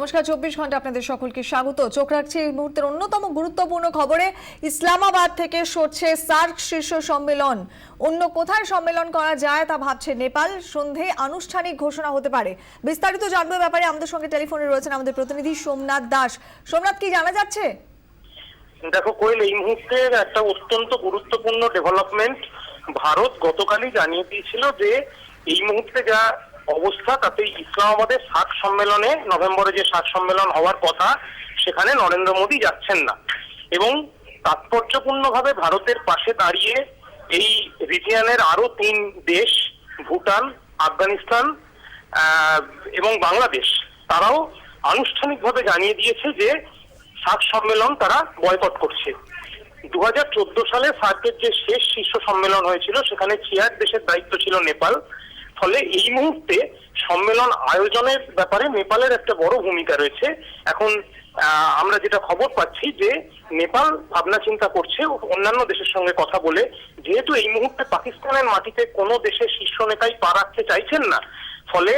নমস্কার, 24 ঘন্টা আপনাদের সকলকে স্বাগত। চোখ রাখছি এই মুহূর্তের অন্যতম গুরুত্বপূর্ণ খবরে। ইসলামাবাদ থেকে সরছে সার্ক শীর্ষ সম্মেলন। অন্য কোথায় সম্মেলন করা যায় তা ভাবছে নেপাল। সন্ধে আনুষ্ঠানিক ঘোষণা হতে পারে। বিস্তারিত জানবে ব্যাপারে আমাদের সঙ্গে টেলিফোনে রয়েছেন আমাদের প্রতিনিধি সোমনাথ দাস। সোমনাথ, কি জানা যাচ্ছে? দেখো কোয়েল, এই মুহূর্তের একটা অত্যন্ত গুরুত্বপূর্ণ ডেভেলপমেন্ট। ভারত গতকালই জানিয়ে দিয়েছিল যে এই মুহূর্তে যা অবস্থা তাতে ইসলামাবাদের সার্ক সম্মেলনে, নভেম্বরে যে সার্ক সম্মেলন হওয়ার কথা, সেখানে নরেন্দ্র মোদী যাচ্ছেন না। এবং তাৎপর্যপূর্ণভাবে ভারতের পাশে দাঁড়িয়ে এই রিজিয়নের আরো 3 দেশ, ভুটান, আফগানিস্তান এবং বাংলাদেশ, তারাও আনুষ্ঠানিকভাবে জানিয়ে দিয়েছে যে সার্ক সম্মেলন তারা বয়কট করছে। 2014 সালে সার্কের যে শেষ শীর্ষ সম্মেলন হয়েছিল সেখানে চেয়ার দেশের দায়িত্ব ছিল নেপাল। ফলে এই মুহূর্তে সম্মেলন আয়োজনের ব্যাপারে নেপালের একটা বড় ভূমিকা রয়েছে। এখন আমরা যেটা খবর পাচ্ছি যে নেপাল ভাবনা চিন্তা করছে অন্যান্য দেশের সঙ্গে কথা বলে, যেহেতু এই মুহূর্তে পাকিস্তানের মাটিতে কোনো দেশের শীর্ষ নেতাই পা রাখতে চাইছেন না, ফলে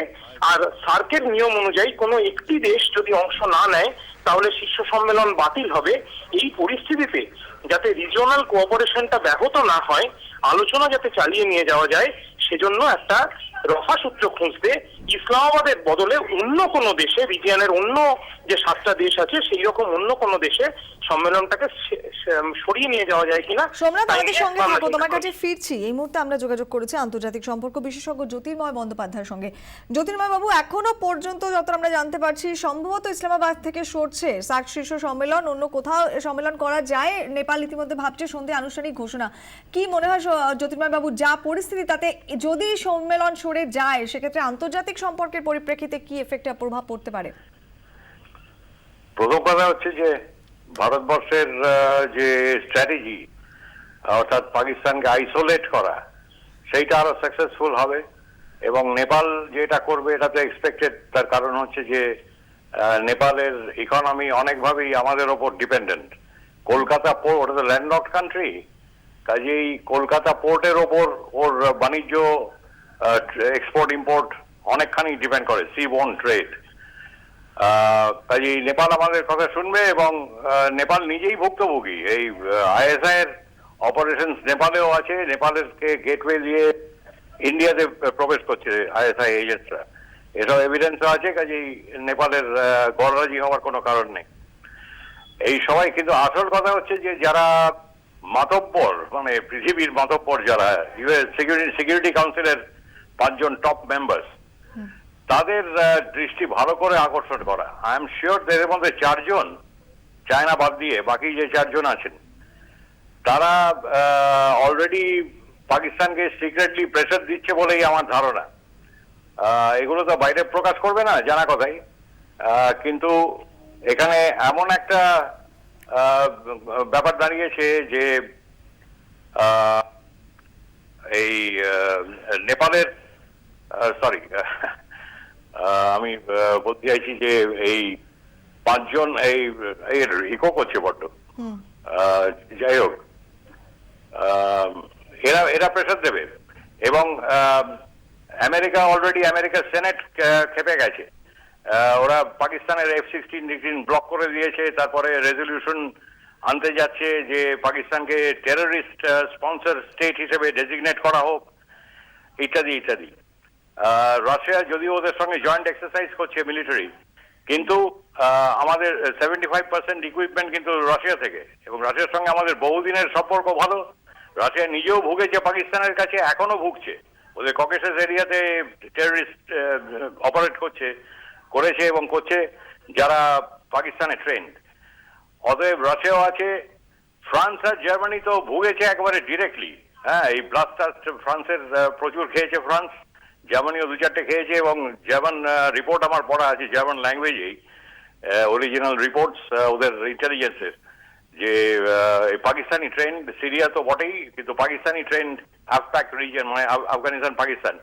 আর সার্কের নিয়ম অনুযায়ী কোনো একটি দেশ যদি অংশ না নেয় তাহলে শীর্ষ সম্মেলন বাতিল হবে। এই পরিস্থিতিতে যাতে রিজিওনাল কোঅপারেশনটা ব্যাহত না হয়, আলোচনা যাতে চালিয়ে নিয়ে যাওয়া যায়, সেজন্য একটা রফা সূত্র খুঁজতে ইসলামাবাদের বদলে অন্য কোনো দেশে, রিজিয়নের অন্য যে 7টা দেশ আছে সেই রকম অন্য কোনো দেশে সম্মেলনটাকে সরিয়ে নিয়ে যাওয়া যায় কিনা। সোমনাথ, আমাদের সঙ্গে থাকো, তোমার কাছে ফিরছি। এই মুহূর্তে আমরা যোগাযোগ করেছি আন্তর্জাতিক সম্পর্ক বিশেষজ্ঞ জ্যোতির্ময় বন্দ্যোপাধ্যায়ের সঙ্গে। জ্যোতির্ময় বাবু, এখনো পর্যন্ত যত আমরা জানতে পারছি সম্ভবত ইসলামাবাদ থেকে সরছে সার্ক শীর্ষ সম্মেলন। অন্য কোথাও সম্মেলন করা যায় নেপাল ইতিমধ্যে ভাবছে। সন্ধে আনুষ্ঠানিক ঘোষণা। কি মনে হয় জ্যোতির্ময় বাবু, যা পরিস্থিতি তাতে যদি সম্মেলন সরে যায় সেক্ষেত্রে আন্তর্জাতিক সম্পর্কের পরিপ্রেক্ষিতে কি এফেক্ট প্রভাব পড়তে পারে? প্রথম কথা হচ্ছে যে ভারতবর্ষের যে স্ট্র্যাটেজি, অর্থাৎ পাকিস্তানকে আইসোলেট করা, সেইটা আরো সাকসেসফুল হবে। এবং নেপাল যেটা করবে এটা তো এক্সপেক্টেড। তার কারণ হচ্ছে যে নেপালের ইকোনমি অনেকভাবেই আমাদের ওপর ডিপেন্ডেন্ট। কলকাতা পোর্ট, ওটা তো ল্যান্ডলকড কান্ট্রি, কাজেই কলকাতা পোর্টের ওপর ওর বাণিজ্য, এক্সপোর্ট ইম্পোর্ট অনেকখানি ডিপেন্ড করে, সি বোর্ন ট্রেড। কাজেই নেপাল আমাদের কথা শুনবে এবং নেপাল নিজেই ভুক্তভোগী। এই আইএসআই এর অপারেশন নেপালেও আছে। নেপালের গেটওয়ে দিয়ে ইন্ডিয়াতে প্রবেশ করছে আইএসআই এজেন্টরা, এসব এভিডেন্সও আছে। কাজেই নেপালের গড়রাজি হওয়ার কোনো কারণ নেই এই সবাই। কিন্তু আসল কথা হচ্ছে যে যারা মাতব্বর, মানে পৃথিবীর মাতব্বর যারা, ইউএস সিকিউরিটি কাউন্সিলের 5 জন টপ মেম্বার্স, তাদের দৃষ্টি ভালো করে আকর্ষণ করা। আই এম শিওর এদের মধ্যে 4 জন, চায়না বাদ দিয়ে বাকি যে 4 জন আছেন, তারা অলরেডি পাকিস্তানকে সিক্রেটলি প্রেসার দিচ্ছে বলেই আমার ধারণা। এগুলো তো বাইরে প্রকাশ করবে না, জানা কথাই। কিন্তু এখানে এমন একটা ব্যাপার দাঁড়িয়েছে যে এই নেপালের, সরি, আমি বলতে চাইছি যে এই 5 জন এই ইকো করছে বড্ড। যাই হোক, এরা প্রেসার দেবে। এবং আমেরিকা অলরেডি, আমেরিকার সেনেট খেপে গেছে। ওরা পাকিস্তানের F-16 ব্লক করে দিয়েছে। তারপরে রেজলিউশন আনতে যাচ্ছে যে পাকিস্তানকে টেররিস্ট স্পন্সর স্টেট হিসেবে ডেজিগনেট করা হোক, ইত্যাদি ইত্যাদি। রাশিয়া যদিও ওদের সঙ্গে জয়েন্ট এক্সারসাইজ করছে মিলিটারি, কিন্তু আমাদের 75% ইকুইপমেন্ট কিন্তু রাশিয়া থেকে। এবং রাশিয়ার সঙ্গে আমাদের বহুদিনের সম্পর্ক ভালো। রাশিয়া নিজেও ভুগেছে পাকিস্তানের কাছে, এখনো ভুগছে। ওদের ককেশাস এরিয়াতে টেররিস্ট অপারেট করেছে এবং করছে যারা পাকিস্তানে ট্রেন্ড। অতএব রাশিয়াও আছে। ফ্রান্স আর জার্মানি তো ভুগেছে একেবারে ডিরেক্টলি। হ্যাঁ, এই ব্লাস্টার ফ্রান্সের প্রচুর খেয়েছে ফ্রান্স, জার্মানিও 2-4টে খেয়েছে। এবং জার্মান রিপোর্ট আমার পড়া আছে, জার্মান ল্যাঙ্গুয়েজেই অরিজিনাল রিপোর্টস ওদের ইন্টেলিজেন্সের, যে পাকিস্তানি ট্রেন্ড, সিরিয়া তো বটেই, কিন্তু পাকিস্তানি ট্রেন্ড আফপাক রিজিয়ন, মানে আফগানিস্তান পাকিস্তান,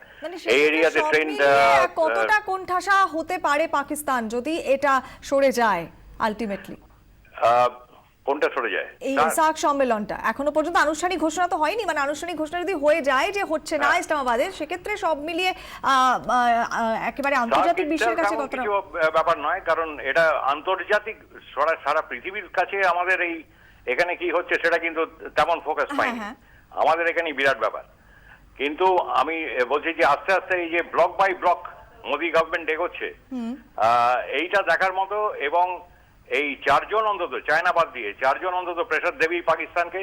এই এরিয়াতে ট্রেন্ড। কতটা কোণঠাসা হতে পারে পাকিস্তান যদি এটা সরে যায় আলটিমেটলি? কোনটা সরে যায়? এই সার্ক সম্মেলনটা এখনো পর্যন্ত আনুষ্ঠানিক ঘোষণা তো হয়নি, মানে আনুষ্ঠানিক ঘোষণা যদি হয়ে যায় যে হচ্ছে না ইসলামাবাদের, সেক্ষেত্রে সব মিলিয়ে একেবারে আন্তর্জাতিক বিশ্বের কাছে কতটা কিছু ব্যাপার নয়, কারণ এটা আন্তর্জাতিক সারা পৃথিবীর কাছে আমাদের এখানে কি হচ্ছে সেটা কিন্তু তেমন ফোকাস পায়নি। আমাদের এখানে বিরাট ব্যাপার। কিন্তু আমি বলছি যে আস্তে আস্তে এই যে block by block Modi government এগোচ্ছে, এইটা দেখার মতো। এবং এই 4 জন অন্তত, চায়না বাদ দিয়ে 4 জন অন্তত প্রেসার দেবেই পাকিস্তানকে।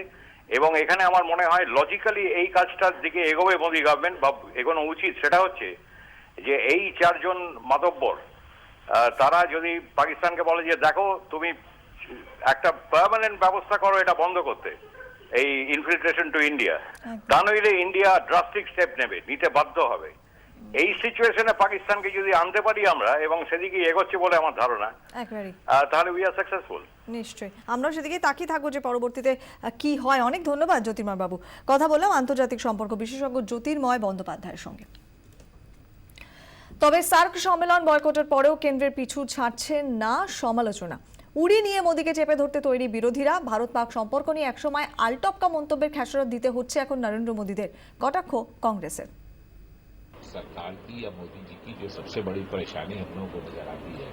এবং এখানে আমার মনে হয় লজিক্যালি এই কাজটার দিকে এগোবে মোদি গভর্নমেন্ট বা এগোনো উচিত। সেটা হচ্ছে যে এই 4 জন মাতব্বর তারা যদি পাকিস্তানকে বলে যে দেখো তুমি একটা পার্মানেন্ট ব্যবস্থা করো এটা বন্ধ করতে, এই ইনফিল্ট্রেশন টু ইন্ডিয়া, তা নইলে ইন্ডিয়া ড্রাস্টিক স্টেপ নিতে বাধ্য হবে। এই সিচুয়েশনে পাকিস্তানকে যদি আনতে পারি আমরা, এবং সেদিকে এগোচ্ছে বলে আমার ধারণা, তাহলে উই আর সাকসেসফুল। নিশ্চয়ই আমরা সেদিকে তাকিয়ে থাকবো যে পরবর্তীতে কি হয়। অনেক ধন্যবাদ জ্যোতির্ময় বাবু। কথা বললাম আন্তর্জাতিক সম্পর্ক বিশেষজ্ঞ জ্যোতির্ময় বন্দ্যোপাধ্যায়ের সঙ্গে। তবে সার্ক সম্মেলন বয়কটের পরেও কেন্দ্রের পিছু ছাড়ছে না সমালোচনা। উড়ি নিয়ে মোদীকে চেপে ধরতে তৈরি বিরোধীরা। ভারত পাক সম্পর্ক নিয়ে একসময় আলটপকা মন্তব্যের খেসারত দিতে হচ্ছে এখন নরেন্দ্র মোদীদের। কটাক্ষ কংগ্রেসের। सरकार की या मोदी जी की जो सबसे बड़ी परेशानी हम लोगों को नजर आती है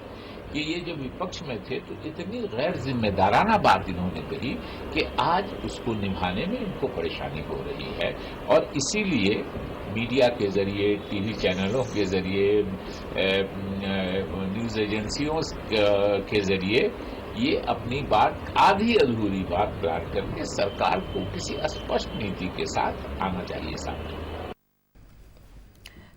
कि ये जो विपक्ष में थे तो इतनी गैर जिम्मेदाराना बात इन्होंने कही कि आज उसको निभाने में इनको परेशानी हो रही है। और इसीलिए मीडिया के जरिए, टीवी चैनलों के जरिए, न्यूज एजेंसियों के जरिए ये अपनी बात, आधी अधूरी बात बयान करके सरकार को किसी स्पष्ट नीति के साथ आना चाहिए सामने।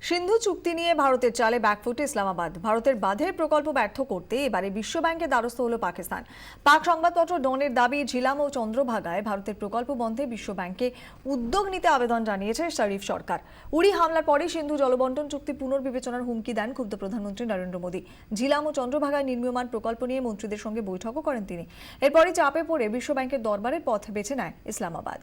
সিন্ধু চুক্তি নিয়ে ভারতের চালে ব্যাকফুটে ইসলামাবাদ। ভারতের বাঁধের প্রকল্প ব্যর্থ করতে এবারে বিশ্ব ব্যাংকের দ্বারস্থ হল পাকিস্তান। পাক সংবাদপত্র ডনের দাবি, ঝিলাম ও চন্দ্রভাগায় ভারতের প্রকল্প বন্ধে বিশ্ব ব্যাংকে উদ্যোগ নিতে আবেদন জানিয়েছে শরীফ সরকার। উড়ি হামলার পরে সিন্ধু জলবন্টন চুক্তি পুনর্বিবেচনার হুমকি দেন ক্ষুব্ধ প্রধানমন্ত্রী নরেন্দ্র মোদী। ঝিলাম ও চন্দ্রভাগায় নির্মীয়মান প্রকল্প নিয়ে মন্ত্রীদের সঙ্গে বৈঠকও করেন তিনি। এরপরই চাপে পড়ে বিশ্ব ব্যাংকের দরবারের পথ বেছে নেয় ইসলামাবাদ।